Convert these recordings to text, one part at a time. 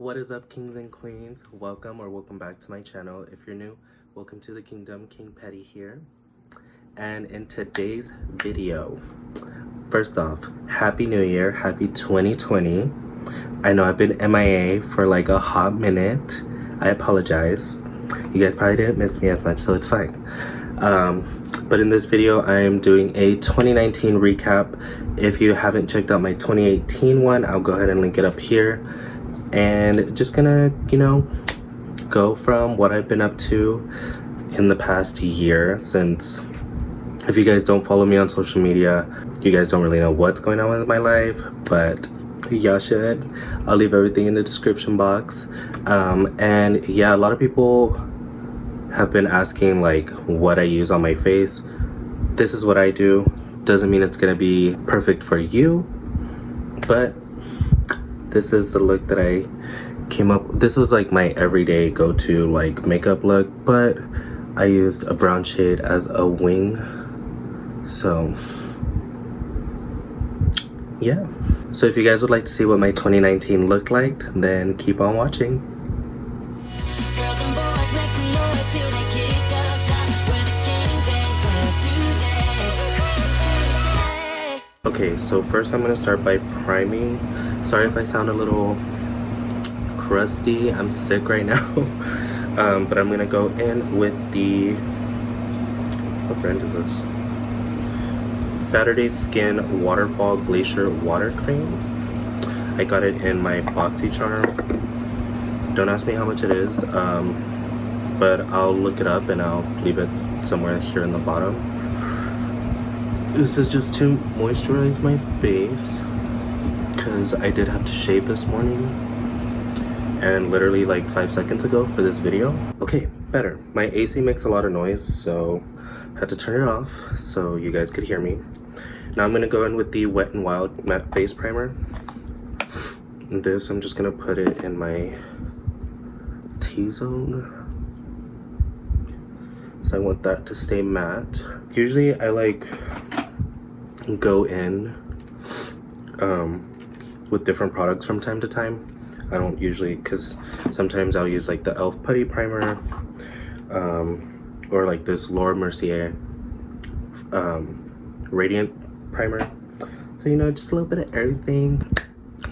What is up, kings and queens? Welcome back to my channel. If you're new, welcome to the kingdom. King Petty here. And in today's video, first off, Happy New Year, Happy 2020. I know I've been MIA for like a hot minute. I apologize. You guys probably didn't miss me as much, so it's fine. But in this video, I am doing a 2019 recap. If you haven't checked out my 2018 one, I'll go ahead and link it up here. And just gonna, go from what I've been up to in the past year, since if you guys don't follow me on social media, you guys don't really know what's going on with my life, but y'all should. I'll leave everything in the description box. And yeah, a lot of people have been asking like what I use on my face. This is what I do. Doesn't mean it's gonna be perfect for you, but this is the look that I came up with. This was like my everyday go-to like makeup look, but I used a brown shade as a wing. So yeah. So if you guys would like to see what my 2019 looked like, then keep on watching. Okay, so first I'm gonna start by priming. Sorry if I sound a little crusty, I'm sick right now. But I'm gonna go in with the, what brand is this? Saturday Skin Waterfall Glacier Water Cream. I got it in my Boxycharm. Don't ask me how much it is, but I'll look it up and I'll leave it somewhere here in the bottom. This is just to moisturize my face, because I did have to shave this morning, and literally like 5 seconds ago for this video. Okay, better. My AC makes a lot of noise, so I had to turn it off so you guys could hear me. Now I'm gonna go in with the Wet n Wild Matte Face Primer. And this, I'm just gonna put it in my T-zone. So I want that to stay matte. Usually I like go in with different products from time to time. I don't usually, because sometimes I'll use like the E.L.F putty primer, or like this Laura Mercier radiant primer. So just a little bit of everything.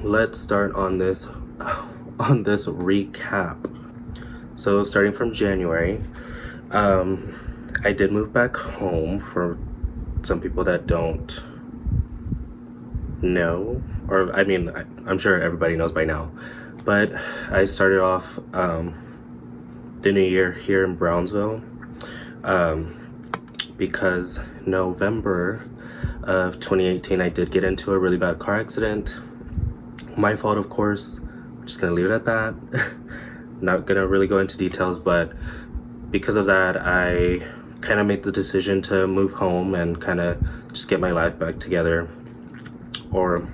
Let's start on this recap. So starting from January, I did move back home. For some people that don't know, or I mean, I'm sure everybody knows by now, but I started off the new year here in Brownsville, because November of 2018 I did get into a really bad car accident. My fault, of course. I'm just gonna leave it at that. Not gonna really go into details, but because of that I kind of made the decision to move home and kind of just get my life back together, or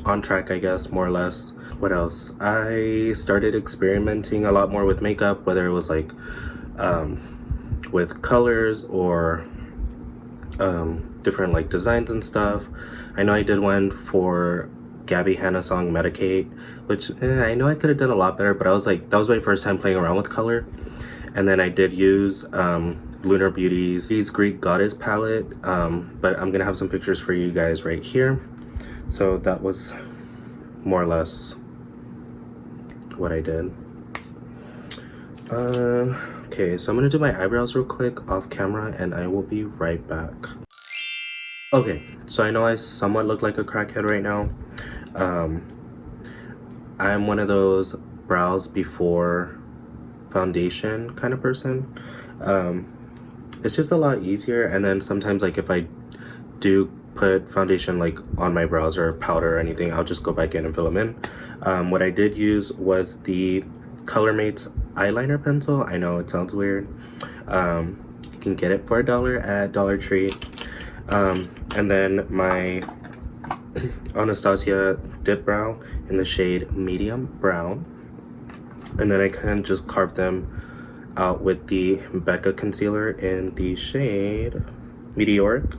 on track, I guess, more or less. What else? I started experimenting a lot more with makeup, whether it was like with colors or different like designs and stuff. I know I did one for Gabby Hanna song Medicate, which I know I could have done a lot better, but I was like, that was my first time playing around with color. And then I did use Lunar Beauty's Greek Goddess palette, but I'm gonna have some pictures for you guys right here. So that was more or less what I did. Okay, so I'm gonna do my eyebrows real quick off camera and I will be right back. Okay, so I know I somewhat look like a crackhead right now. I'm one of those brows before foundation kind of person. It's just a lot easier, and then sometimes like if I do put foundation like on my brows or powder or anything, I'll just go back in and fill them in. What I did use was the Colormates eyeliner pencil. I know it sounds weird. You can get it for $1 at Dollar Tree. And then my Anastasia dip brow in the shade medium brown, and then I kind of just carved them out with the Becca concealer in the shade Meteoric,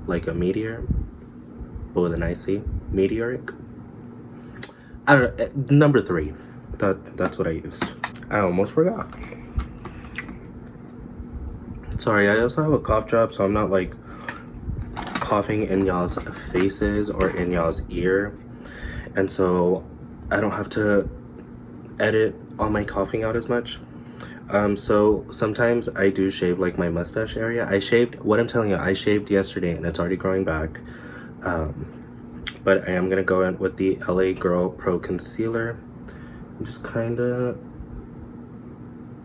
like a meteor, but with an IC, Meteoric. I don't know, number 3. That's what I used. I almost forgot. Sorry, I also have a cough drop, so I'm not like coughing in y'all's faces or in y'all's ear, and so I don't have to edit all my coughing out as much. So sometimes I do shave like my mustache area. I shaved, what I'm telling you, I shaved yesterday and it's already growing back. But I am gonna go in with the LA Girl Pro Concealer. Just kinda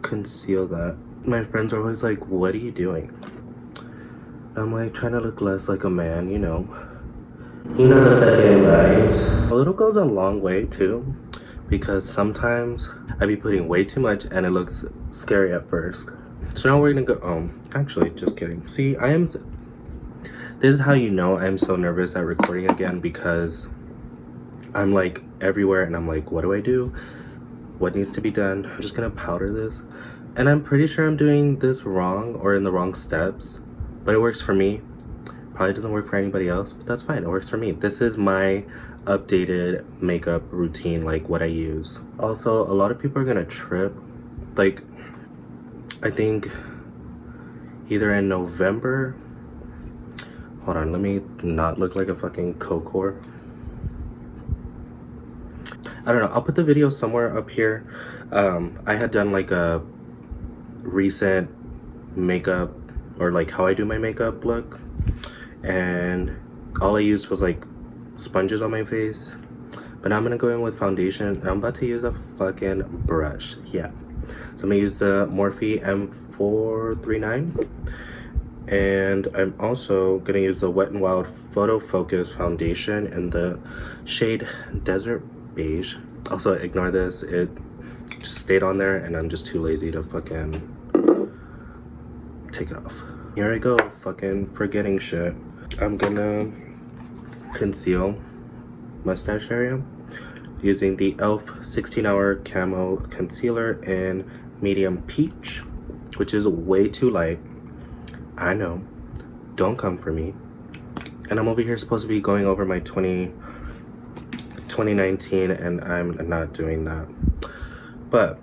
conceal that. My friends are always like, what are you doing? I'm like trying to look less like a man, you know. You know that game, guys. A little goes a long way too, because sometimes I be putting way too much and it looks scary at first. So now we're gonna go, actually, just kidding. See, this is how you know I'm so nervous at recording again, because I'm like everywhere and I'm like, what do I do? What needs to be done? I'm just gonna powder this. And I'm pretty sure I'm doing this wrong or in the wrong steps, but it works for me. Probably doesn't work for anybody else, but that's fine, it works for me. This is my updated makeup routine, like what I use. Also, a lot of people are gonna trip. Like, I think either in November, hold on, let me not look like a fucking coke. I don't know, I'll put the video somewhere up here. I had done like a recent makeup, or like how I do my makeup look, and all I used was like sponges on my face. But now I'm gonna go in with foundation, and I'm about to use a fucking brush. Yeah, so I'm gonna use the Morphe M439, and I'm also gonna use the Wet n Wild PhotoFocus foundation in the shade Desert Beige. Also, ignore this, it just stayed on there and I'm just too lazy to fucking take it off. Here I go, fucking forgetting shit. I'm gonna conceal mustache area using the E.L.F 16-hour Camo concealer in medium peach, which is way too light. I know, don't come for me. And I'm over here supposed to be going over my 2019, and I'm not doing that. But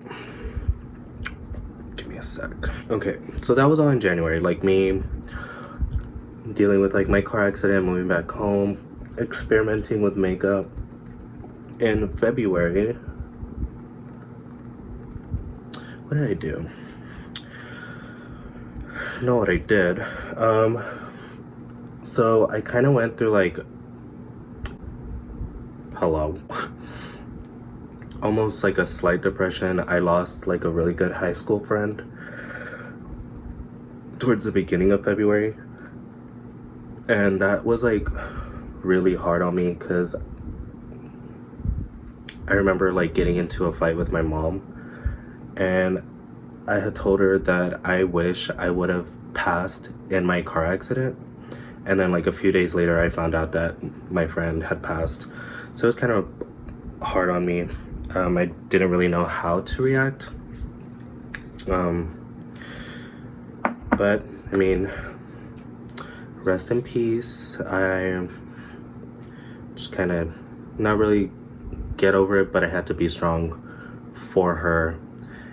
give me a sec. Okay, so that was all in January, like me dealing with like my car accident, moving back home, experimenting with makeup. In February, what did I do? Know what I did. So I kind of went through like, almost like a slight depression. I lost like a really good high school friend towards the beginning of February, and that was like really hard on me, because I remember like getting into a fight with my mom, and I had told her that I wish I would have passed in my car accident, and then like a few days later I found out that my friend had passed. So it was kind of hard on me. I didn't really know how to react, but I mean, rest in peace. I just kind of not really get over it, but I had to be strong for her.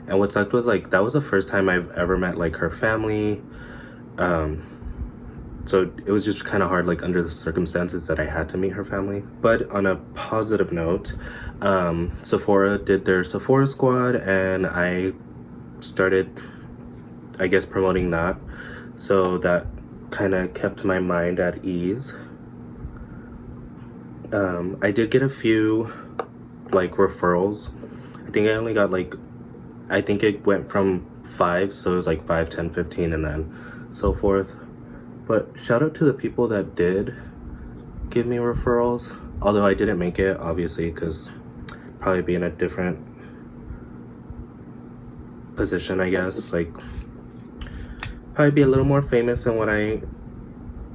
And what sucked was like that was the first time I've ever met like her family, so it was just kind of hard, like under the circumstances, that I had to meet her family. But on a positive note, Sephora did their Sephora squad, and I started, I guess, promoting that, so that kind of kept my mind at ease. I did get a few like referrals. I think I only got like, I think it went from 5, so it was like 5, 10, 15, and then so forth. But shout out to the people that did give me referrals, although I didn't make it, obviously, because probably be in a different position, I guess, like probably be a little more famous than what I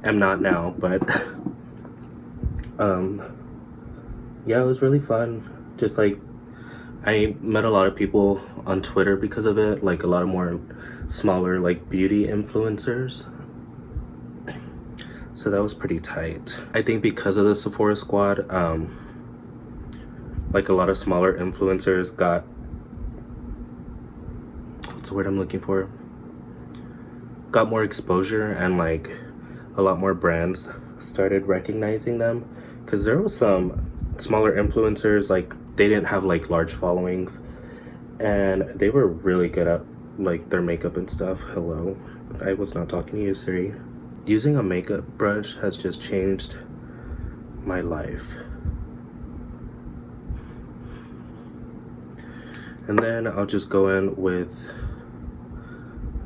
am not now. But yeah, it was really fun. Just like I met a lot of people on Twitter because of it, like a lot of more smaller like beauty influencers. So that was pretty tight. I think because of the Sephora squad, like a lot of smaller influencers got, what's the word I'm looking for? Got more exposure, and like a lot more brands started recognizing them, because there was some smaller influencers, like they didn't have like large followings, and they were really good at like their makeup and stuff. Hello, I was not talking to you, Siri. Using a makeup brush has just changed my life. And then I'll just go in with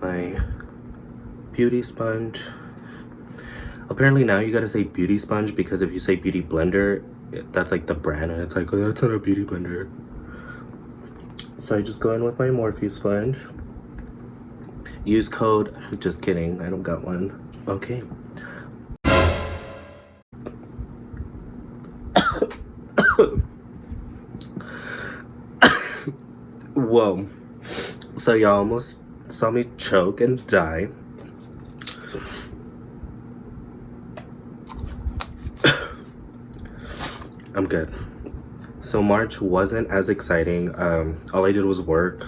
my beauty sponge. Apparently now you gotta say beauty sponge, because if you say beauty blender, that's like the brand, and it's like, oh, that's not a beauty blender. So I just go in with my Morphe sponge. Use code, just kidding, I don't got one. Okay. Whoa. So y'all almost saw me choke and die. I'm good. So March wasn't as exciting. All I did was work.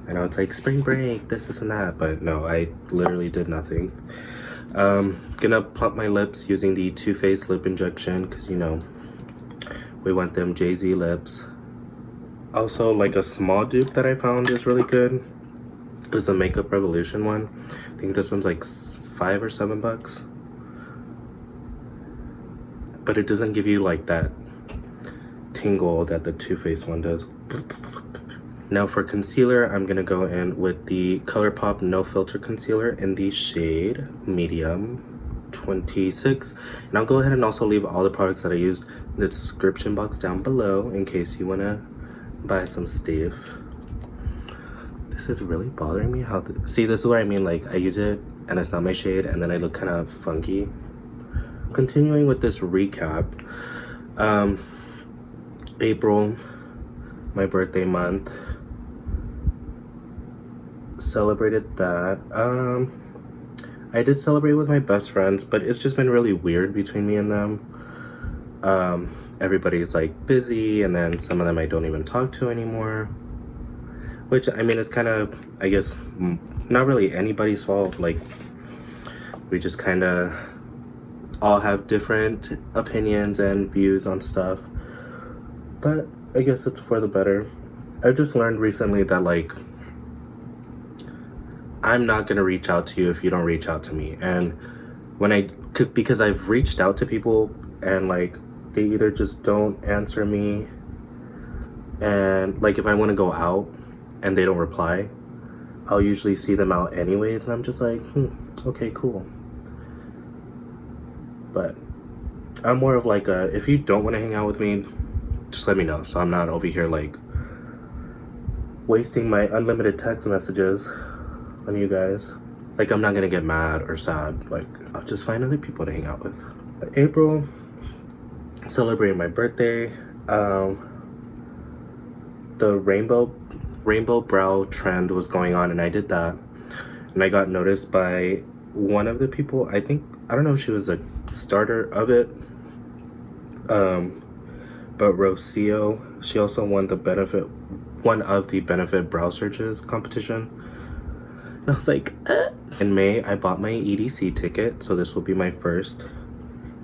I know it's like spring break, this and that, but no, I literally did nothing. Gonna plump my lips using the Too Faced lip injection, because you know, we want them Jay-Z lips. Also, like a small dupe that I found is really good is the Makeup Revolution one. I think this one's like $5 or $7. But it doesn't give you like that tingle that the Too Faced one does. Now for concealer, I'm gonna go in with the Colourpop No Filter Concealer in the shade Medium 26. And I'll go ahead and also leave all the products that I used in the description box down below in case you wanna buy some stuff. This is really bothering me. See, this is what I mean, like I use it and it's not my shade, and then I look kind of funky. Continuing with this recap, April, my birthday month, celebrated that. I did celebrate with my best friends, but it's just been really weird between me and them. Everybody's like busy, and then some of them I don't even talk to anymore, which I mean, it's kind of, I guess, not really anybody's fault. Like, we just kind of all have different opinions and views on stuff, but I guess it's for the better. I've just learned recently that like, I'm not gonna reach out to you if you don't reach out to me. And when because I've reached out to people and like they either just don't answer me, and like if I want to go out and they don't reply, I'll usually see them out anyways, and I'm just like, okay, cool. But I'm more of like a, if you don't want to hang out with me, just let me know, so I'm not over here like wasting my unlimited text messages on you guys. Like, I'm not gonna get mad or sad. Like, I'll just find other people to hang out with. But April, celebrating my birthday. The rainbow brow trend was going on, and I did that, and I got noticed by one of the people. I don't know if she was a starter of it, but Rocio, she also won one of the benefit brow searches competition. And I was like, In May, I bought my EDC ticket, so this will be my first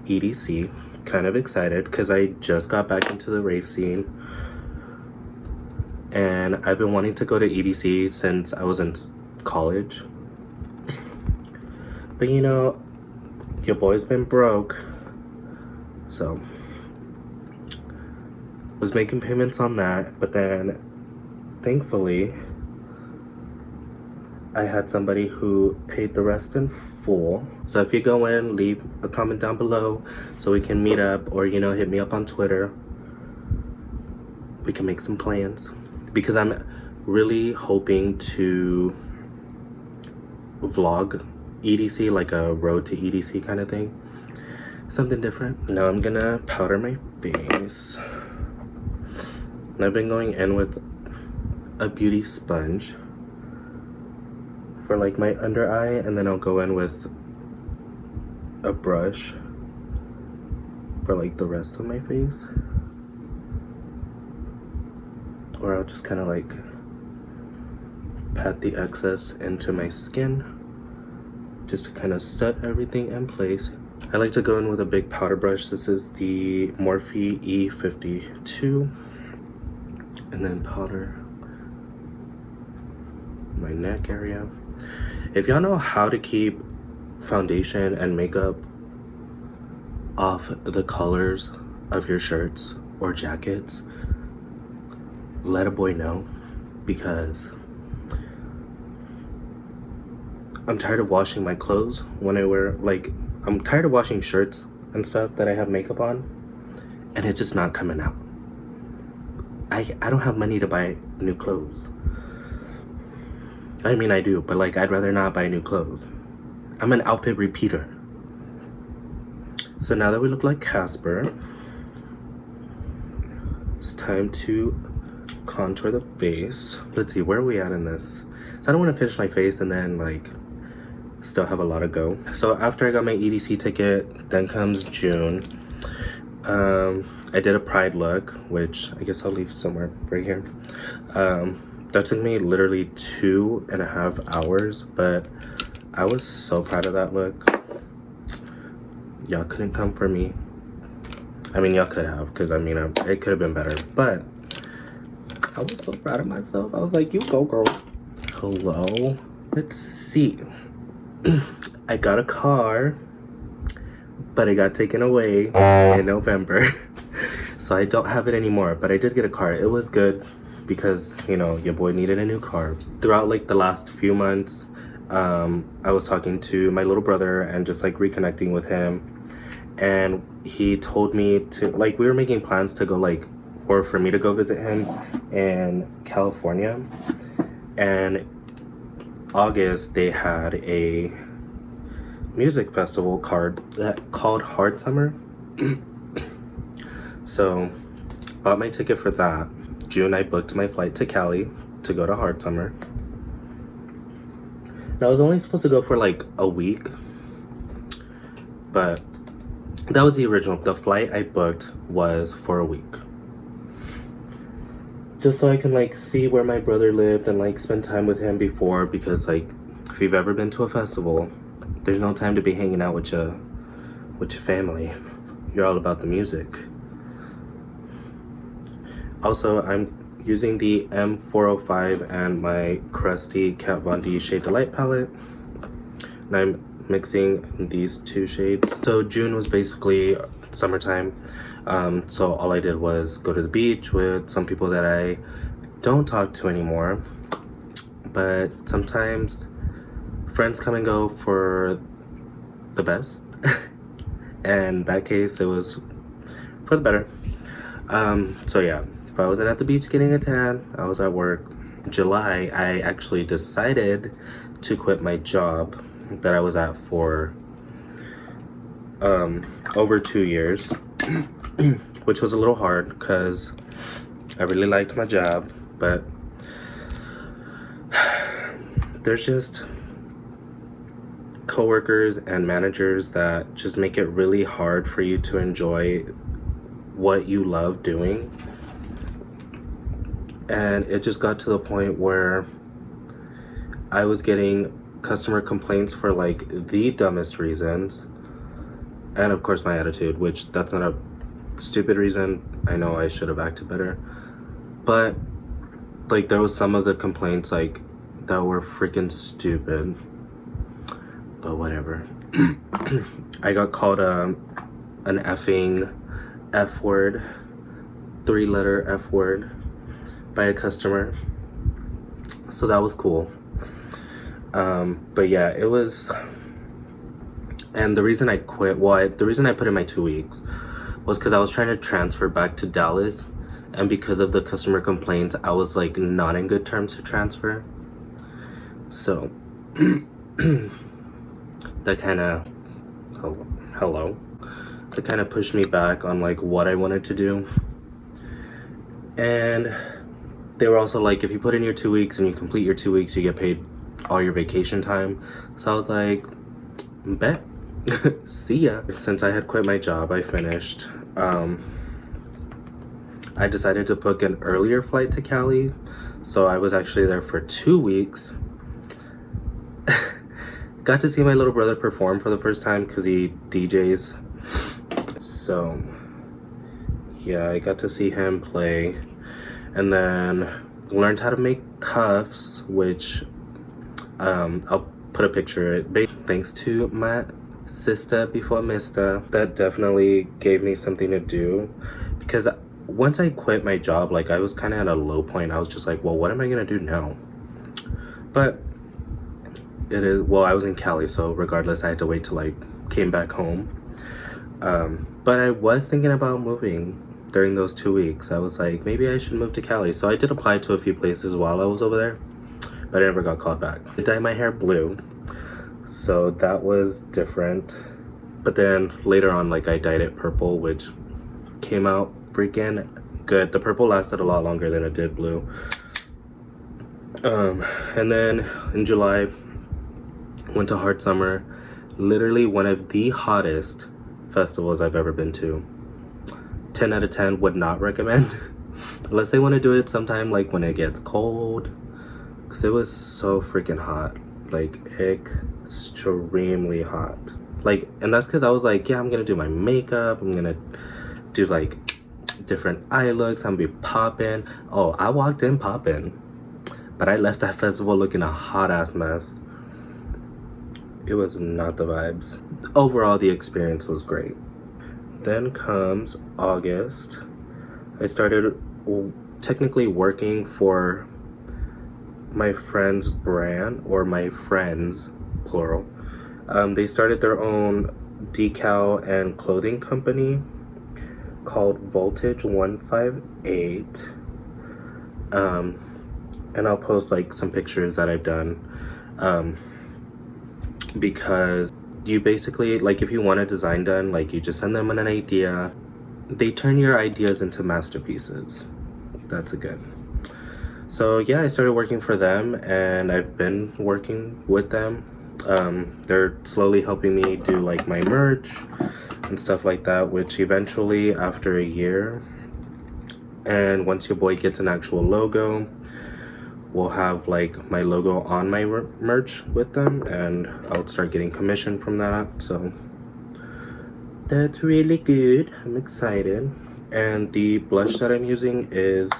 EDC. Kind of excited because I just got back into the rave scene, and I've been wanting to go to EDC since I was in college. But you know, your boy's been broke, so was making payments on that, but then thankfully I had somebody who paid the rest in full. So if you go in, leave a comment down below so we can meet up, or, you know, hit me up on Twitter. We can make some plans, because I'm really hoping to vlog EDC, like a road to EDC kind of thing. Something different. Now I'm gonna powder my face. And I've been going in with a beauty sponge for like my under eye, and then I'll go in with a brush for like the rest of my face. or I'll just kind of like pat the excess into my skin just to kind of set everything in place. I like to go in with a big powder brush. This is the Morphe E52, and then powder my neck area. If y'all know how to keep foundation and makeup off the colors of your shirts or jackets, let a boy know, because I'm tired of washing my clothes when I wear, like, I'm tired of washing shirts and stuff that I have makeup on, and it's just not coming out. I don't have money to buy new clothes. I mean, I do, but like, I'd rather not buy new clothes. I'm an outfit repeater. So now that we look like Casper, it's time to contour the face. Let's see, where are we at in this? So I don't want to finish my face and then like still have a lot to go. So after I got my EDC ticket, then comes June. I did a Pride look, which I guess I'll leave somewhere right here. That took me literally 2.5 hours, but I was so proud of that look. Y'all couldn't come for me. I mean, y'all could have, because I mean, it could have been better, but I was so proud of myself. I was like, you go, girl. Hello. Let's see. I got a car, but it got taken away in November. So I don't have it anymore, but I did get a car. It was good because, you know, your boy needed a new car. Throughout like the last few months, I was talking to my little brother and just like reconnecting with him. And he told me to, like, we were making plans to go like, or for me to go visit him in California. And August, they had a music festival called Hard Summer. So bought my ticket for that. June, I booked my flight to Cali to go to Hard Summer. And I was only supposed to go for like a week, but that was the original. The flight I booked was for a week, just so I can like see where my brother lived and like spend time with him before, because like if you've ever been to a festival, there's no time to be hanging out with your family. You're all about the music. Also, I'm using the M405 and my crusty Kat Von D Shade Delight palette, and I'm mixing these two shades. So June was basically summertime. So all I did was go to the beach with some people that I don't talk to anymore, but sometimes friends come and go for the best. And in that case, it was for the better. So yeah, if I wasn't at the beach getting a tan, I was at work. July, I actually decided to quit my job that I was at for over 2 years. Which was a little hard because I really liked my job, but there's just coworkers and managers that just make it really hard for you to enjoy what you love doing. And it just got to the point where I was getting customer complaints for like the dumbest reasons, and of course my attitude, which that's not a stupid reason. I know I should have acted better, but like there was some of the complaints like that were freaking stupid, but whatever. I got called an effing F word, 3-letter F word, by a customer, so that was cool. But yeah, it was, and the reason I quit, the reason I put in my 2 weeks was because I was trying to transfer back to Dallas, and because of the customer complaints, I was like not in good terms to transfer. So that kind of that kind of pushed me back on like what I wanted to do. And they were also like, if you put in your 2 weeks and you complete your 2 weeks, you get paid all your vacation time. So I was like, bet. See ya. Since I had quit my job, I finished. I I decided to book an earlier flight to Cali, so I was actually there for 2 weeks. Got to see my little brother perform for the first time because he DJs. So yeah, I got to see him play, and then learned how to make cuffs, which I'll put a picture of it. Thanks to my sister before mister, that definitely gave me something to do, because once I quit my job, like I was kind of at a low point. I was just like, well, what am I gonna do now? But it is, well, I was in Cali, so regardless I had to wait till I came back home. But I was thinking about moving during those 2 weeks. I was like, maybe I should move to Cali. So I did apply to a few places while I was over there, but I never got called back. I dyed my hair blue, so that was different. But then later on, like, I dyed it purple, which came out freaking good. The purple lasted a lot longer than it did blue. And then in July, went to Hard Summer, literally one of the hottest festivals I've ever been to. 10 out of 10 would not recommend unless they want to do it sometime like when it gets cold, because it was so freaking hot, like extremely hot. Like, and that's because I was like, yeah, I'm gonna do my makeup, I'm gonna do like different eye looks, I'm gonna be popping. Oh, I walked in popping, but I left that festival looking a hot ass mess. It was not the vibes. Overall, the experience was great. Then comes August. I started technically working for my friend's brand, or my friends, plural. They started their own decal and clothing company called Voltage 158. And I'll post like some pictures that I've done. Because you basically, like, if you want a design done, like, you just send them an idea. They turn your ideas into masterpieces. That's a good. So yeah, I started working for them, and I've been working with them. They're slowly helping me do like my merch and stuff like that, which eventually, after a year, and once your boy gets an actual logo, we'll have like my logo on my merch with them, and I'll start getting commission from that. So that's really good. I'm excited. And the blush that I'm using is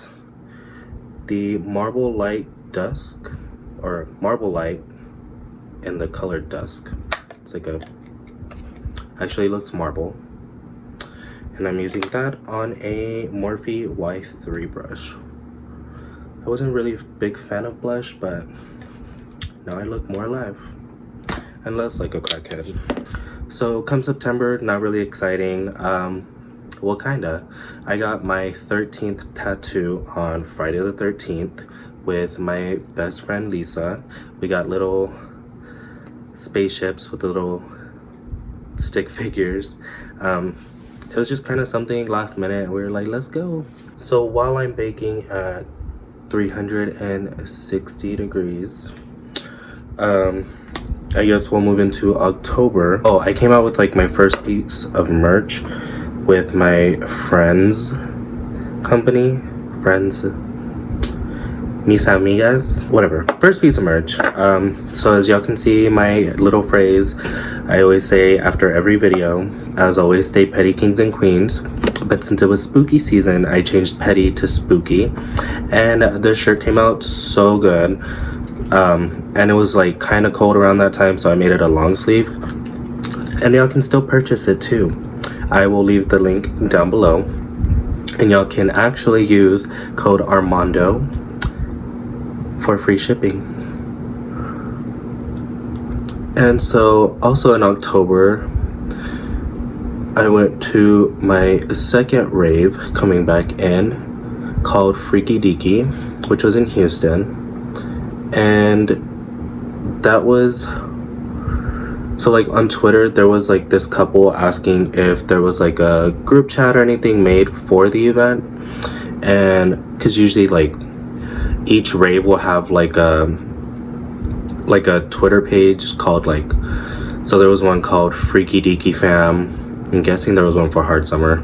the Marble Light Dusk, or Marble Light in the color Dusk. It's like a, actually looks marble. And I'm using that on a Morphe Y3 brush. I wasn't really a big fan of blush, but now I look more alive and less like a crackhead. So come September, not really exciting. Well, kinda. I got my 13th tattoo on Friday the 13th with my best friend Lisa. We got little spaceships with little stick figures. It was just kind of something last minute. We were like, let's go. So while I'm baking at 360 degrees, I guess we'll move into October. Oh, I came out with like my first piece of merch with my friends company, friends, mis amigas, whatever. First piece of merch. So as y'all can see, my little phrase I always say after every video, as always, stay petty kings and queens. But since it was spooky season, I changed petty to spooky, and the shirt came out so good. And it was like kind of cold around that time, so I made it a long sleeve, and y'all can still purchase it too. I will leave the link down below, and y'all can actually use code Armando for free shipping. And so also in October, I went to my second rave coming back in called Freaky Deaky, which was in Houston. And that was, so like on Twitter, there was like this couple asking if there was like a group chat or anything made for the event. And because usually like each rave will have like a Twitter page called like, so there was one called Freaky Deaky Fam. I'm guessing there was one for Hard Summer.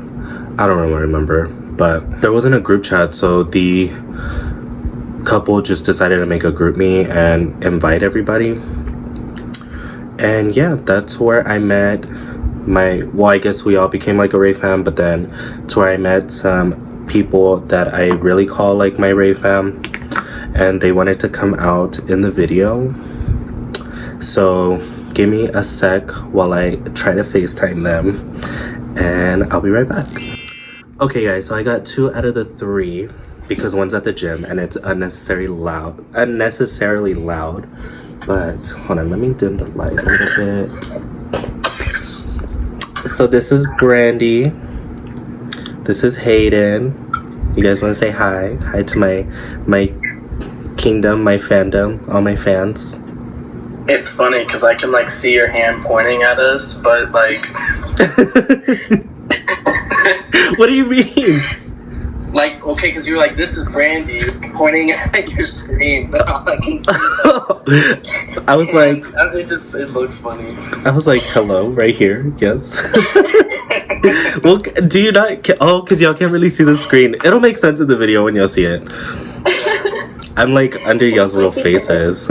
I don't really remember. but there wasn't a group chat, so the couple just decided to make a group me and invite everybody. And yeah, that's where I met well, I guess we all became like a rave fam, but then it's where I met some people that I really call like my rave fam, and they wanted to come out in the video. So give me a sec while I try to FaceTime them, and I'll be right back. Okay guys, so I got 2 out of the 3 because one's at the gym and it's unnecessarily loud. But hold on, let me dim the light a little bit. So this is Brandy. This is Hayden. You guys want to say hi? Hi to my kingdom, my fandom, all my fans. It's funny because I can like see your hand pointing at us, but like what do you mean? Like, okay, because you're like, this is Brandy pointing at your screen, but all I can see is I was like, it looks funny. I was like, hello, right here, yes. Well, do you not, oh, because y'all can't really see the screen. It'll make sense in the video when y'all see it. I'm like under y'all's little faces.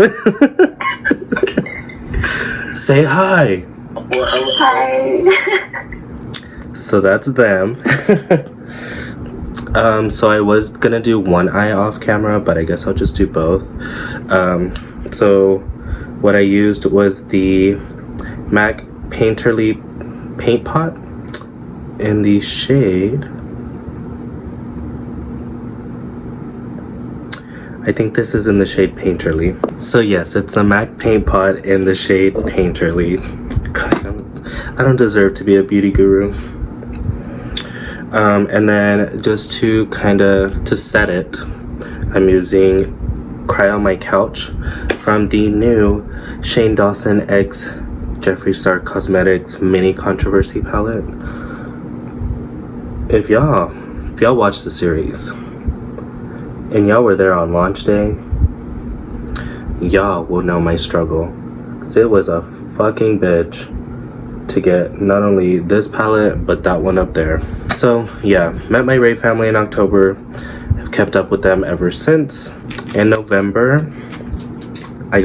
Say hi. Hi. So that's them. So I was gonna do one eye off camera, but I guess I'll just do both. So what I used was the MAC Painterly paint pot in the shade, I think this is in the shade Painterly. So yes, it's a MAC paint pot in the shade Painterly. God, I don't deserve to be a beauty guru. And then just to to set it, I'm using Cry on My Couch from the new Shane Dawson X Jeffree Star Cosmetics Mini Controversy palette. If y'all watch the series and y'all were there on launch day, y'all will know my struggle. 'Cause it was a fucking bitch to get not only this palette but that one up there. So yeah, met my rave family in October. I've kept up with them ever since. In November, I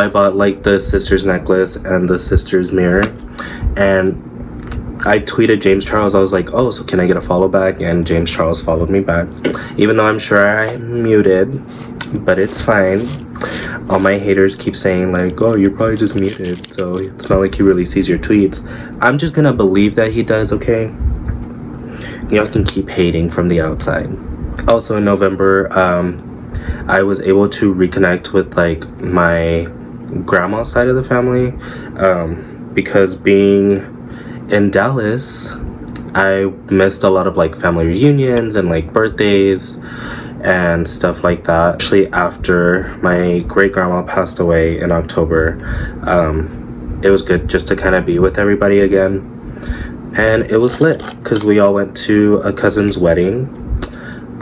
bought like the sister's necklace and the sister's mirror, and I tweeted James Charles. I was like, oh, so can I get a follow back? And James Charles followed me back, even though I'm sure I'm muted, but it's fine. All my haters keep saying like, oh, you're probably just muted, so it's not like he really sees your tweets. I'm just gonna believe that he does, okay? Y'all can keep hating from the outside. Also in November, I was able to reconnect with like my grandma's side of the family, because being in Dallas, I missed a lot of like family reunions and like birthdays and stuff like that. Actually, after my great grandma passed away in October, it was good just to kind of be with everybody again, and it was lit because we all went to a cousin's wedding.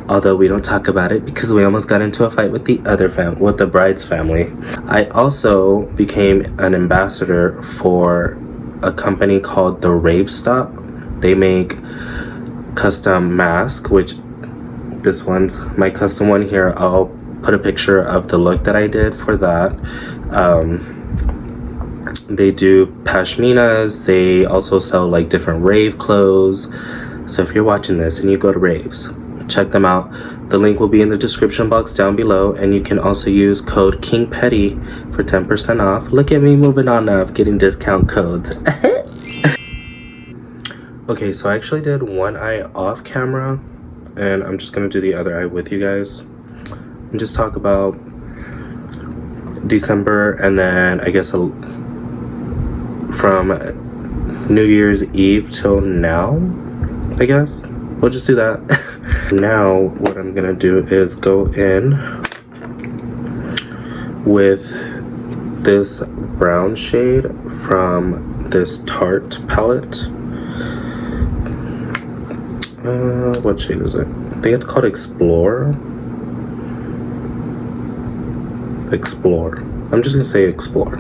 Although we don't talk about it because we almost got into a fight with the bride's family. I also became an ambassador for a company called the Rave Stop. They make custom masks, which this one's my custom one here. I'll put a picture of the look that I did for that. They do pashminas. They also sell like different rave clothes. So if you're watching this and you go to raves, check them out. The link will be in the description box down below, and you can also use code KingPetty for 10% off. Look at me moving on up, getting discount codes. Okay, so I actually did one eye off camera, and I'm just gonna do the other eye with you guys and just talk about December, and then I guess from New Year's Eve till now, I guess. We'll just do that. Now what I'm gonna do is go in with this brown shade from this Tarte palette. What shade is it? I think it's called Explore. I'm just gonna say Explore.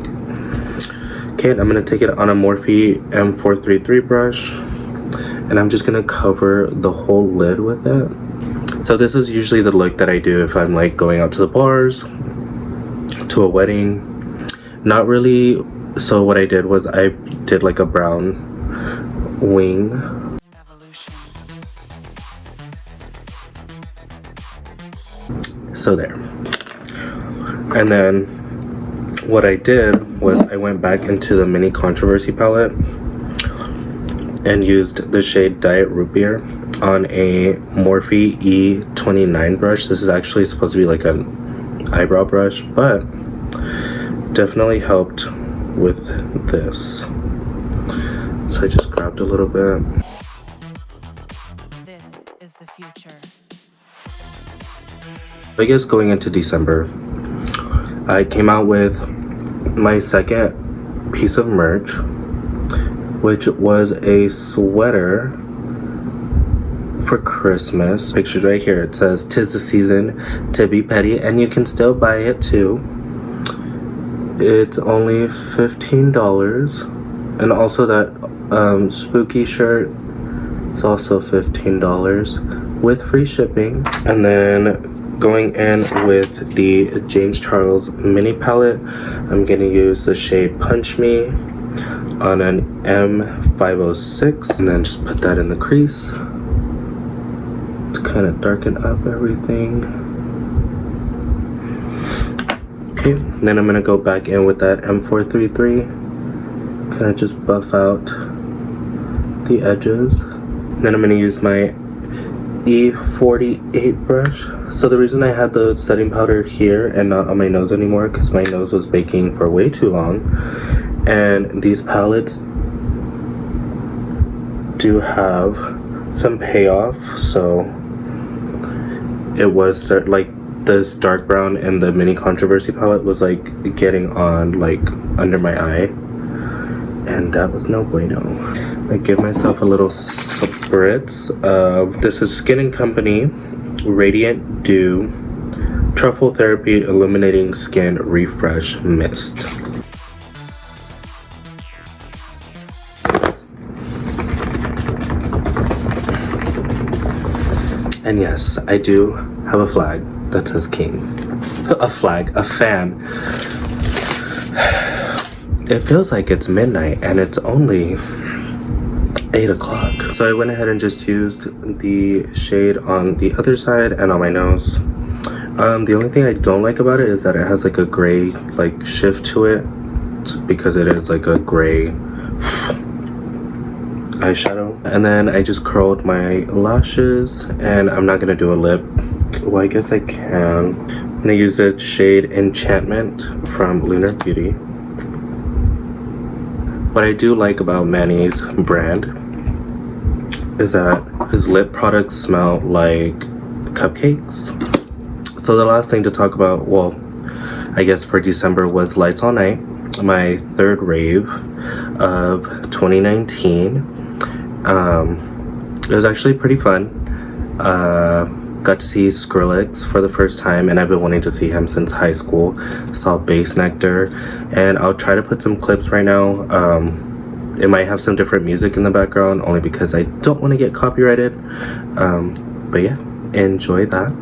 Okay, I'm gonna take it on a Morphe M433 brush, and I'm just gonna cover the whole lid with it. So this is usually the look that I do if I'm like going out to the bars, to a wedding. Not really. So what I did was I did like a brown wing. So there. And then what I did was I went back into the Mini Controversy palette and used the shade Diet Root Beer on a Morphe E29 brush. This is actually supposed to be like an eyebrow brush, but definitely helped with this. So I just grabbed a little bit. This is the future. I guess going into December, I came out with my second piece of merch, which was a sweater for Christmas. Pictures right here. It says, "'Tis the season to be petty," and you can still buy it too. It's only $15, and also that spooky shirt is also $15 with free shipping. And then going in with the James Charles mini palette, I'm gonna use the shade Punch Me on an M506, and then just put that in the crease to kind of darken up everything. Okay, then I'm gonna go back in with that M433, kind of just buff out the edges. Then I'm gonna use my E48 brush. So the reason I had the setting powder here and not on my nose anymore, because my nose was baking for way too long, and these palettes do have some payoff. So it was like this dark brown in the Mini Controversy palette was like getting on like under my eye, and that was no bueno. I give myself a little spritz of, this is Skin & Company Radiant Dew Truffle Therapy Illuminating Skin Refresh Mist. And yes, I do have a flag that says King. A flag, a fan. It feels like it's midnight and it's only 8 o'clock. So I went ahead and just used the shade on the other side and on my nose. The only thing I don't like about it is that it has like a gray like shift to it, because it is like a gray eyeshadow. And then I just curled my lashes, and I'm not gonna do a lip. Well, I guess I can. I'm gonna use the shade Enchantment from Lunar Beauty. What I do like about Manny's brand is that his lip products smell like cupcakes. So the last thing to talk about, well, I guess for December, was Lights All Night, my third rave of 2019. It was actually pretty fun. Got to see Skrillex for the first time, and I've been wanting to see him since high school. Saw Bass Nectar, and I'll try to put some clips right now. It might have some different music in the background, only because I don't want to get copyrighted. But yeah, enjoy that.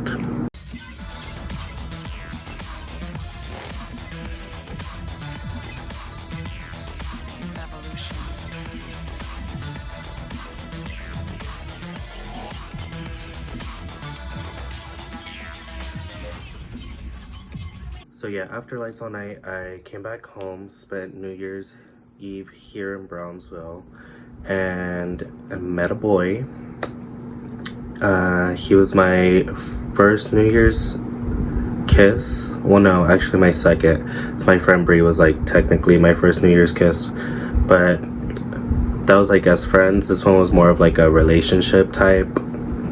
So yeah, after Lights All Night, I came back home, spent New Year's Eve here in Brownsville, and I met a boy. He was my first New Year's kiss. Well, no, actually my second. So my friend Bree was like technically my first New Year's kiss, but that was like as friends. This one was more of like a relationship type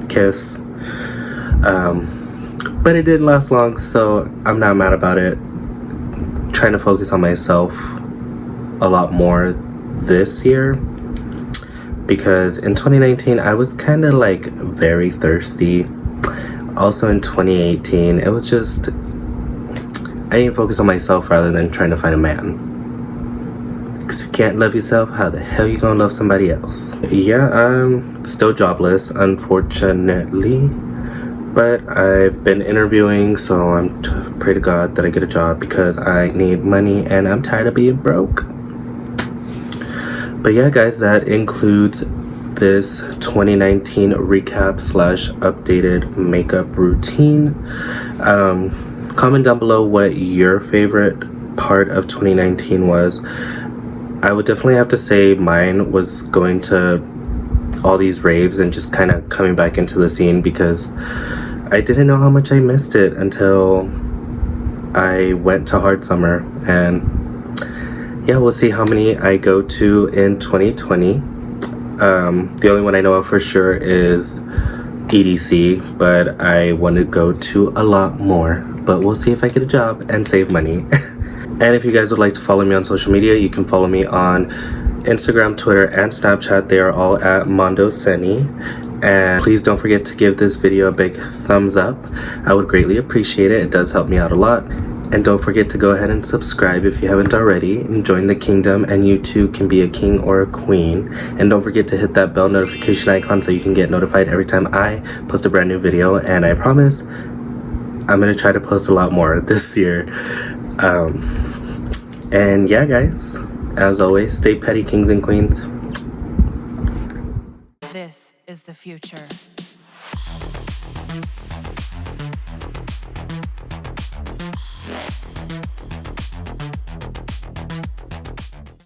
kiss. But it didn't last long, so I'm not mad about it. Trying to focus on myself a lot more this year, because in 2019 I was kind of like very thirsty. Also in 2018 it was just, I need to focus on myself rather than trying to find a man, Because if you can't love yourself, how the hell you gonna love somebody else? Yeah, I'm still jobless, unfortunately. But I've been interviewing, so I'm pray to God that I get a job because I need money and I'm tired of being broke. But yeah, guys, that includes this 2019 recap slash updated makeup routine. Comment down below what your favorite part of 2019 was. I would definitely have to say mine was going to all these raves and just kind of coming back into the scene, because I didn't know how much I missed it until I went to Hard Summer. And yeah, we'll see how many I go to in 2020. The only one I know of for sure is EDC, but I want to go to a lot more. But we'll see if I get a job and save money. And if you guys would like to follow me on social media, you can follow me on Instagram, Twitter, and Snapchat. They are all at Mondo Seni. And please don't forget to give this video a big thumbs up. I would greatly appreciate it. It does help me out a lot. And don't forget to go ahead and subscribe if you haven't already, and join the kingdom, and you too can be a king or a queen. And don't forget to hit that bell notification icon so you can get notified every time I post a brand new video. And I promise I'm gonna try to post a lot more this year. And yeah, guys, as always, stay petty, kings and queens. This is the future.